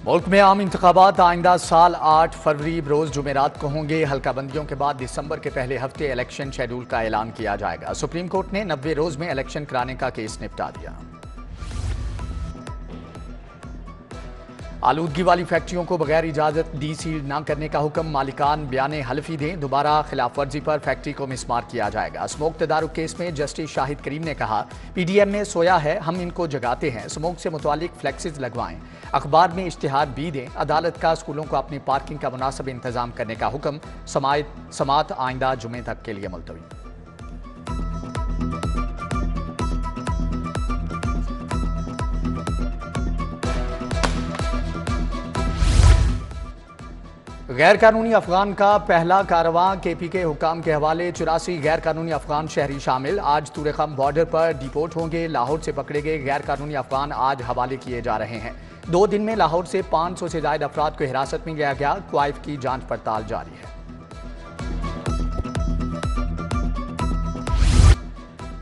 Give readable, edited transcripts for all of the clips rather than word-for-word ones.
मुल्क में आम इंतखाबात आइंदा साल 8 फरवरी रोज जुमेरात को होंगे। हल्का बंदियों के बाद दिसंबर के पहले हफ्ते इलेक्शन शेड्यूल का ऐलान किया जाएगा। सुप्रीम कोर्ट ने 90 रोज में इलेक्शन कराने का केस निपटा दिया। आलूदगी वाली फैक्ट्रियों को बगैर इजाजत डी सील न करने का हुक्म। मालिकान बयान हल्फी दें, दोबारा खिलाफ वर्जी पर फैक्ट्री को मिसमार किया जाएगा। स्मोक तदारुक केस में जस्टिस शाहिद करीम ने कहा, पीडीएम में सोया है, हम इनको जगाते हैं। स्मोक से मुतालिक फ्लैक्सेस लगवाएं, अखबार में इश्तिहार भी दें। अदालत का स्कूलों को अपनी पार्किंग का मुनासिब इंतजाम करने का हुक्म। समात आइंदा जुमे तक के लिए मुलतवी। गैर कानूनी अफगान का पहला कारवां KPK हुकाम के हवाले। 84 गैर कानूनी अफगान शहरी शामिल आज तुरेखम बॉर्डर पर डिपोर्ट होंगे। लाहौर से पकड़े गए गैर कानूनी अफगान आज हवाले किए जा रहे हैं। 2 दिन में लाहौर से 500 से ज्यादा अफराद को हिरासत में लिया गया। क्वाइफ की जांच पड़ताल जारी है।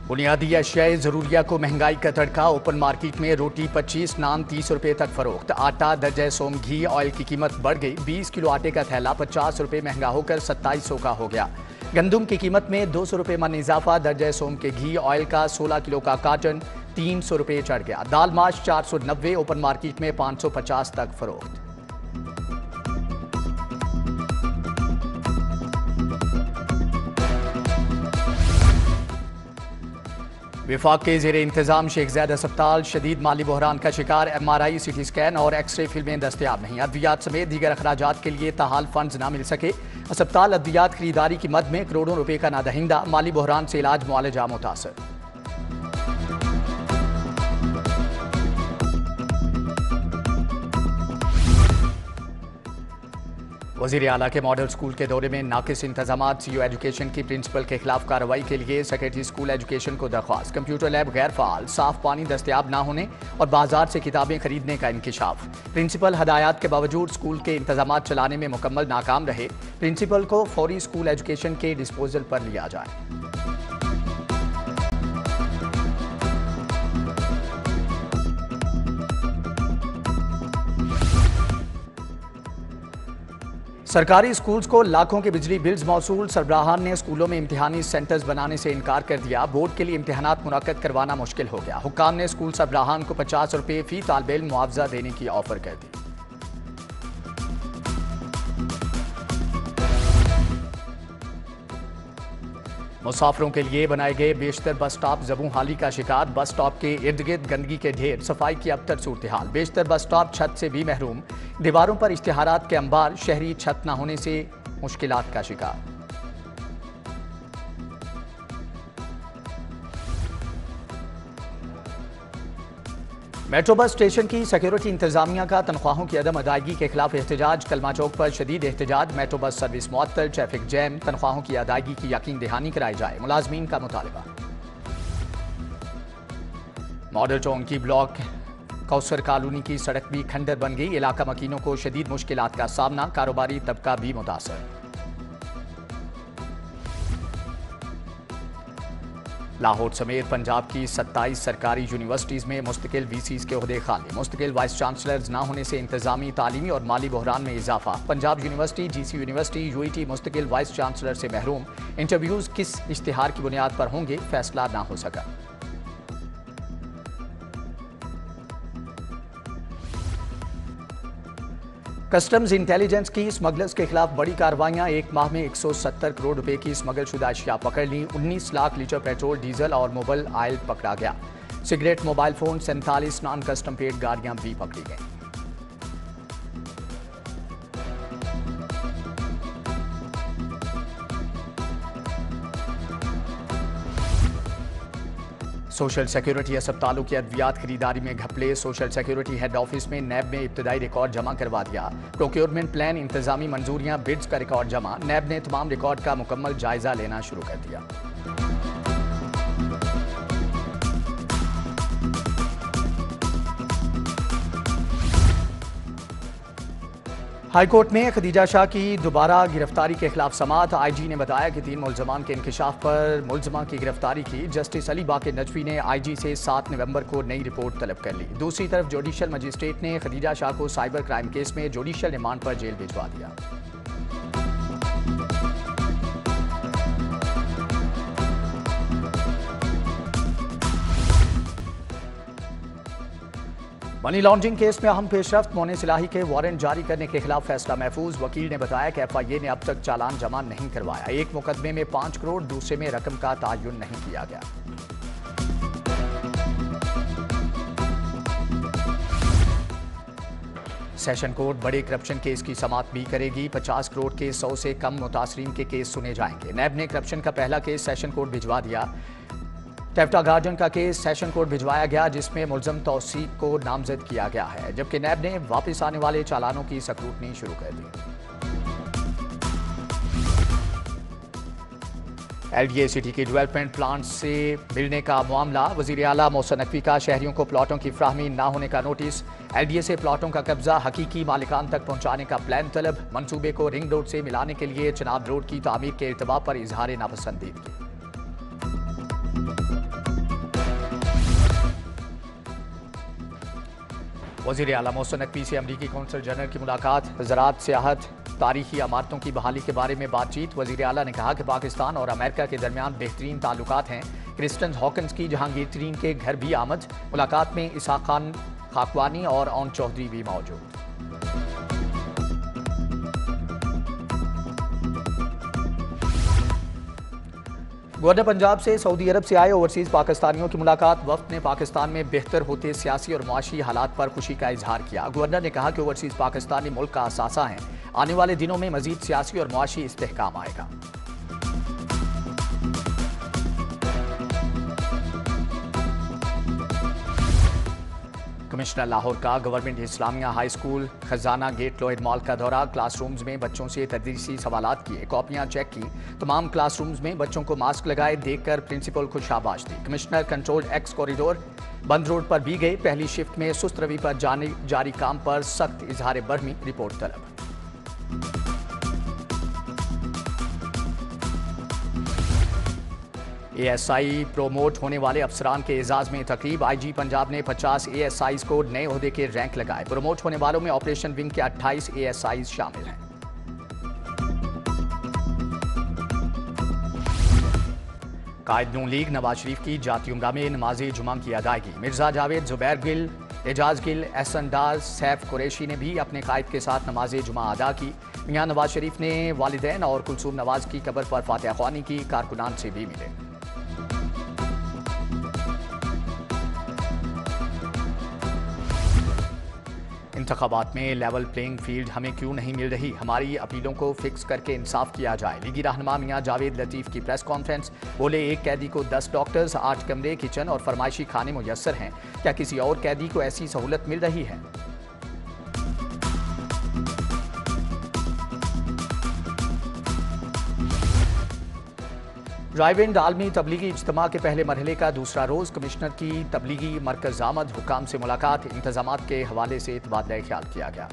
बुनियादी अशियाए ज़रूरिया को महंगाई का तड़का। ओपन मार्केट में रोटी 25, नान 30 रुपये तक फरोख्त। आटा, दर्जा सोम, घी, ऑयल की कीमत बढ़ गई। 20 किलो आटे का थैला 50 रुपये महंगा होकर 2700 का हो गया। गंदुम की कीमत में 200 रुपये मन इजाफा। दर्जा सोम के घी, ऑयल का 16 किलो का कार्टन 300 रुपये चढ़ गया। दाल माश 490, ओपन मार्केट में 550 तक फरोख्त। विफाक के ज़ेरे इंतजाम शेख ज़ैद अस्पताल शदीद माली बहरान का शिकार। MRI, CT स्कैन और एक्सरे फिल्में दस्तयाब नहीं। अद्वियात समेत दीगर अखराजात के लिए ताहाल फंड्स ना मिल सके। अस्पताल अद्वियात खरीदारी की मद में करोड़ों रुपए का नादहिंदा। माली बहरान से इलाज मुआलजा मुतासर। वज़ीर आला के मॉडल स्कूल के दौरे में नाकिस इंतजामात। CO एजुकेशन की प्रिंसिपल के खिलाफ कार्रवाई के लिए सेक्रेटरी स्कूल एजुकेशन को दरख्वास्त। कंप्यूटर लैब गैर फाल, साफ पानी दस्तयाब ना होने और बाजार से किताबें खरीदने का इंकिशाफ। प्रिंसिपल हदायत के बावजूद स्कूल के इंतजामात चलाने में मुकम्मल नाकाम रहे। प्रिंसिपल को फौरी स्कूल एजुकेशन के डिस्पोजल पर लिया जाए। सरकारी स्कूल्स को लाखों के बिजली बिल्स मौसूल। सरबराहान ने स्कूलों में इम्तिहानी सेंटर्स बनाने से इनकार कर दिया। बोर्ड के लिए इम्तिहानात मुनक्कद करवाना मुश्किल हो गया। हुक्काम ने स्कूल सरबराहान को 50 रुपये फी तालिब इल्म मुआवजा देने की ऑफर कर दी। मुसाफिरों के लिए बनाए गए बेशतर बस स्टॉप ज़बूं हाली का शिकार। बस स्टॉप के इर्द गिर्द गंदगी के ढेर, सफाई की अबतर सूरत हाल। बेशतर बस स्टॉप छत से भी महरूम। दीवारों पर इश्तिहारात के अंबार। शहरी छत न होने से मुश्किलात का शिकार। मेट्रो बस स्टेशन की सिक्योरिटी इंतजामिया का तनख्वाहों की अदम अदायगी के खिलाफ एहतजाज। कलमा चौक पर शदीद एहतजाज। मेट्रो बस सर्विस मुअत्तल, ट्रैफिक जैम। तनख्वाहों की अदायगी की यकीन दहानी कराई जाए, मुलाजमीन का मुतालबा। मॉडल टाउन की ब्लॉक कौसर कॉलोनी की सड़क भी खंडर बन गई। इलाका मकीनों को शदीद मुश्किलात का सामना। कारोबारी तबका भी मुतासर। लाहौर समेत पंजाब की 27 सरकारी यूनिवर्सिटीज़ में मुस्तकिल VCs के ओहदे खाली। मुस्तकिल वाइस चांसलर्स ना होने से इंतजामी, तालीमी और माली बहरान में इजाफा। Punjab university, GC university, UET मुस्तकिल वाइस चांसलर से महरूम। इंटरव्यूज़ किस इश्तिहार की बुनियाद पर होंगे, फैसला ना हो सका। कस्टम्स इंटेलिजेंस की स्मगलर्स के खिलाफ बड़ी कार्रवाइयां। एक माह में 170 करोड़ रुपए की स्मगलशुदा अशिया पकड़ ली। 19 लाख लीटर पेट्रोल, डीजल और मोबाइल ऑयल पकड़ा गया। Cigarette, mobile phone, 47 non custom paid गाड़ियां भी पकड़ी गई। सोशल सिक्योरिटी अस्पतालों की अद्वियात खरीदारी में घपले। सोशल सिक्योरिटी हेड ऑफिस में नैब में इब्तदाई रिकॉर्ड जमा करवा दिया। प्रोक्योरमेंट प्लान, इंतजामी मंजूरियां, बिड्स का रिकॉर्ड जमा। नैब ने तमाम रिकॉर्ड का मुकम्मल जायजा लेना शुरू कर दिया। हाईकोर्ट में खदीजा शाह की दोबारा गिरफ्तारी के खिलाफ समाअत। आईजी ने बताया कि 3 मुलजमान के इंकशाफ पर मुलजमा की गिरफ्तारी की। जस्टिस अली बाकर नजफी ने आईजी से 7 नवंबर को नई रिपोर्ट तलब कर ली। दूसरी तरफ जुडिशल मजिस्ट्रेट ने खदीजा शाह को साइबर क्राइम केस में जुडिशल रिमांड पर जेल भिजवा दिया। मनी लॉन्ड्रिंग केस में अहम पेशरफ्त। मोनिस इलाही के वारंट जारी करने के खिलाफ फैसला महफूज। वकील ने बताया कि एफआईए ने अब तक चालान जमा नहीं करवाया। एक मुकदमे में 5 करोड़, दूसरे में रकम का तयन नहीं किया गया। सेशन कोर्ट बड़े करप्शन केस की समाअत भी करेगी। 50 करोड़ के 100 से कम मुतासरीन के केस सुने जाएंगे। नैब ने करप्शन का पहला केस सेशन कोर्ट भिजवा दिया। टेफ्टा गार्डन का केस सेशन कोर्ट भिजवाया गया, जिसमें मुलजम तौसीक को नामजद किया गया है, जबकि नैब ने वापस आने वाले चालानों की स्क्रूटनी शुरू कर दी। एलडीए सिटी के डेवलपमेंट प्लांट से मिलने का मामला। वजीर आला मोहसिन नकवी का शहरियों को प्लाटों की फ्राहमी न होने का नोटिस। एलडीए से प्लाटों का कब्जा हकीकी मालिकान तक पहुंचाने का प्लान तलब। मंसूबे को रिंग रोड से मिलाने के लिए चनाब रोड की तामीर के इर्तबा पर इजहार नापसंदीदगी। वज़ीर आला मोहसिन नकवी से अमरीकी कौंसल जनरल की मुलाकात। ज़राअत, सियाहत, तारीखी इमारतों की बहाली के बारे में बातचीत। वज़ीर आला ने कहा कि पाकिस्तान और अमेरिका के दरमियान बेहतरीन ताल्लुकात हैं। क्रिस्टन हॉकिंस की जहांगीर तरीन के घर भी आमद। मुलाकात में इसहाक खान खाकवानी और ओन चौधरी भी मौजूद। गवर्नर पंजाब से सऊदी अरब से आए ओवरसीज पाकिस्तानियों की मुलाकात। वफ्द ने पाकिस्तान में बेहतर होते सियासी और मुआशी हालात पर खुशी का इजहार किया। गवर्नर ने कहा कि ओवरसीज पाकिस्तानी मुल्क का असासा हैं। आने वाले दिनों में मजीद सियासी और मुआशी इस्तेहकाम आएगा। कमिश्नर लाहौर का गवर्नमेंट इस्लामिया हाई स्कूल खजाना गेट लोएड मॉल का दौरा। क्लासरूम्स में बच्चों से तदरीसी सवालात किए, कॉपियां चेक की। तमाम क्लासरूम्स में बच्चों को मास्क लगाए देखकर प्रिंसिपल को शाबाश दी। कमिश्नर कंट्रोल एक्स कॉरिडोर बंद रोड पर भी गए। पहली शिफ्ट में सुस्त रवि पर जारी काम पर सख्त इजहार बरहमी, रिपोर्ट तलब। एएसआई प्रोमोट होने वाले अफसरान के एजाज में तकरीब। आईजी पंजाब ने 50 एएसआईज को नए ओहदे के रैंक लगाए। प्रोमोट होने वालों में ऑपरेशन विंग के 28 एएसआईज शामिल हैं। कायद नून लीग नवाज शरीफ की जाती उम्रा में नमाज जुमा की अदायगी। मिर्जा जावेद, जुबैर गिल, एजाज गिल, एहसन डार, सैफ कुरैशी ने भी अपने कायद के साथ नमाज जुमा अदा की। मियां नवाज शरीफ ने वालिदैन और कुलसूम नवाज की कब्र पर फातिहा ख्वानी की। कारकुनान से भी मिले। इंतखाबात में लेवल प्लेइंग फील्ड हमें क्यों नहीं मिल रही? हमारी अपीलों को फिक्स करके इंसाफ किया जाए। लीगी रहनुमा मियां जावेद लतीफ़ की प्रेस कॉन्फ्रेंस। बोले, एक कैदी को 10 डॉक्टर्स, 8 कमरे, किचन और फरमाइशी खाने मुयस्सर हैं। क्या किसी और कैदी को ऐसी सहूलत मिल रही है? रायविंड आलमी तबलीगी इज्तिमा के पहले मरहले का दूसरा रोज। कमिश्नर की तबलीगी मरकज आमद, हुकाम से मुलाकात। इंतजामात के हवाले से तबादला ख्याल किया गया।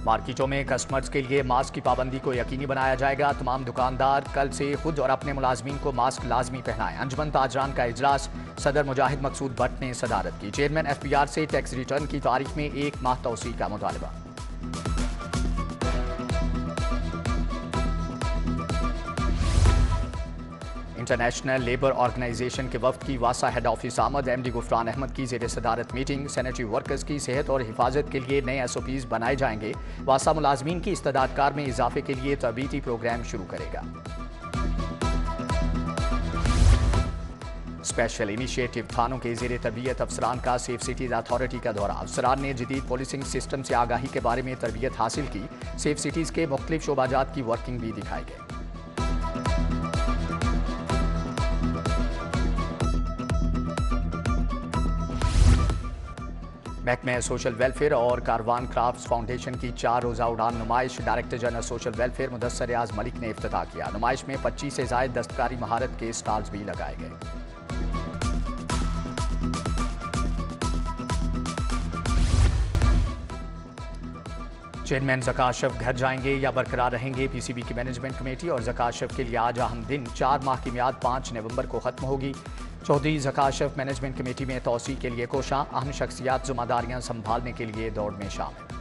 मार्केटों में कस्टमर्स के लिए मास्क की पाबंदी को यकीनी बनाया जाएगा। तमाम दुकानदार कल से खुद और अपने मुलाजमीन को मास्क लाजमी पहनाएं। अंजुमन ताजरान का इजलास। सदर मुजाहिद मकसूद भट्ट ने सदारत की। चेयरमैन एफबीआर से टैक्स रिटर्न की तारीख में 1 माह तौसीह का मुतालबा। इंटरनेशनल लेबर ऑर्गेनाइजेशन के वफ्द की वासा हेड ऑफिस आमद। एमडी गुफरान अहमद की ज़ेर सदारत मीटिंग। सैनिटरी वर्कर्स की सेहत और हिफाजत के लिए नए एसओपीज बनाए जाएंगे। वासा मुलाजमीन की इस्तेदाद कार में इजाफे के लिए तरबीती प्रोग्राम शुरू करेगा। स्पेशल इनिशिएटिव थानों के ज़ेर तरबियत अफसरान का सेफ सिटीज अथॉरिटी का दौरा। अफसरान ने जदीद पुलिसिंग सिस्टम से आगाही के बारे में तरबियत हासिल की। सेफ सिटीज के मुख्तलिफ शोबाजात की वर्किंग भी दिखाई गई। महकमा सोशल वेलफेयर और कारवान क्राफ्ट्स फाउंडेशन की 4 रोज़ा उड़ान नुमाइश। Director general social welfare Mudassar Riaz Malik ने इफ्तिताह किया। नुमाइश में 25 से ज़ायद दस्तकारी महारत के स्टॉल्स भी लगाए गए। चेयरमैन ज़काशफ घर जाएंगे या बरकरार रहेंगे? पीसीबी की मैनेजमेंट कमेटी और ज़काशफ के लिए आज अहम दिन। 4 माह की मियाद 5 नवंबर को खत्म होगी। चौधरी ज़काशफ मैनेजमेंट कमेटी में तोसी के लिए कोशां। अहम शख्सियात जिम्मेदारियां संभालने के लिए दौड़ में शामिल।